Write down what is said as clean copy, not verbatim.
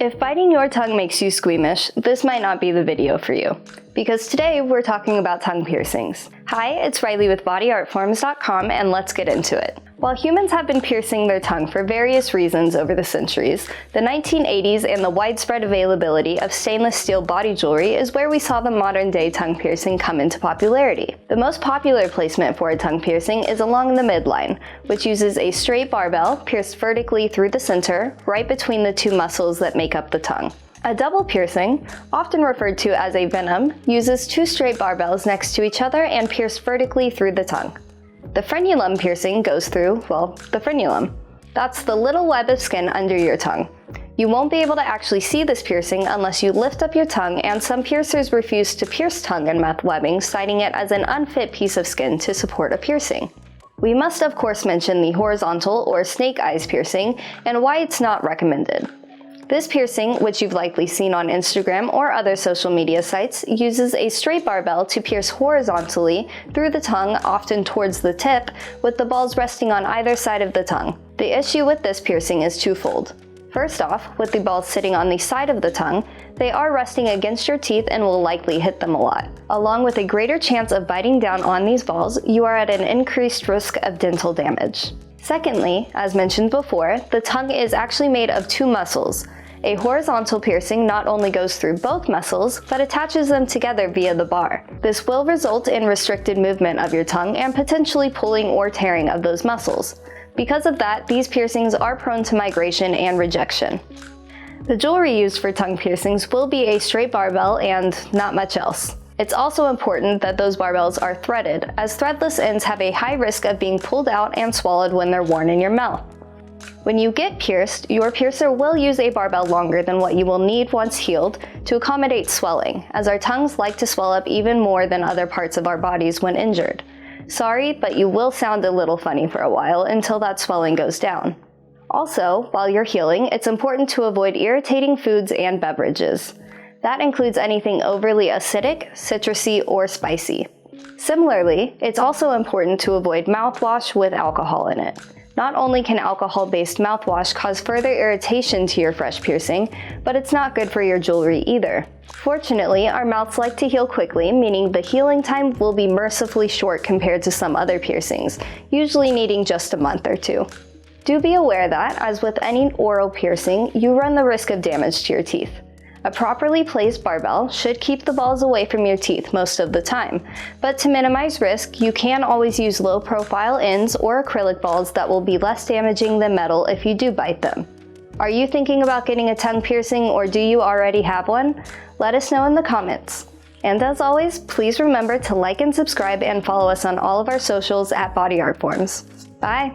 If biting your tongue makes you squeamish, this might not be the video for you, because today we're talking about tongue piercings. Hi, it's Riley with Bodyartforms.com, and let's get into it. While humans have been piercing their tongue for various reasons over the centuries, the 1980s and the widespread availability of stainless steel body jewelry is where we saw the modern-day tongue piercing come into popularity. The most popular placement for a tongue piercing is along the midline, which uses a straight barbell pierced vertically through the center, right between the two muscles that make up the tongue. A double piercing, often referred to as a venom, uses two straight barbells next to each other and pierced vertically through the tongue. The frenulum piercing goes through, the frenulum. That's the little web of skin under your tongue. You won't be able to actually see this piercing unless you lift up your tongue, and some piercers refuse to pierce tongue and mouth webbing, citing it as an unfit piece of skin to support a piercing. We must of course mention the horizontal or snake eyes piercing and why it's not recommended. This piercing, which you've likely seen on Instagram or other social media sites, uses a straight barbell to pierce horizontally through the tongue, often towards the tip, with the balls resting on either side of the tongue. The issue with this piercing is twofold. First off, with the balls sitting on the side of the tongue, they are resting against your teeth and will likely hit them a lot. Along with a greater chance of biting down on these balls, you are at an increased risk of dental damage. Secondly, as mentioned before, the tongue is actually made of two muscles. A horizontal piercing not only goes through both muscles, but attaches them together via the bar. This will result in restricted movement of your tongue and potentially pulling or tearing of those muscles. Because of that, these piercings are prone to migration and rejection. The jewelry used for tongue piercings will be a straight barbell and not much else. It's also important that those barbells are threaded, as threadless ends have a high risk of being pulled out and swallowed when they're worn in your mouth. When you get pierced, your piercer will use a barbell longer than what you will need once healed to accommodate swelling, as our tongues like to swell up even more than other parts of our bodies when injured. Sorry, but you will sound a little funny for a while until that swelling goes down. Also, while you're healing, it's important to avoid irritating foods and beverages. That includes anything overly acidic, citrusy, or spicy. Similarly, it's also important to avoid mouthwash with alcohol in it. Not only can alcohol-based mouthwash cause further irritation to your fresh piercing, but it's not good for your jewelry either. Fortunately, our mouths like to heal quickly, meaning the healing time will be mercifully short compared to some other piercings, usually needing just a month or two. Do be aware that, as with any oral piercing, you run the risk of damage to your teeth. A properly placed barbell should keep the balls away from your teeth most of the time, but to minimize risk, you can always use low-profile ends or acrylic balls that will be less damaging than metal if you do bite them. Are you thinking about getting a tongue piercing, or do you already have one? Let us know in the comments. And as always, please remember to like and subscribe and follow us on all of our socials at Bodyartforms. Bye!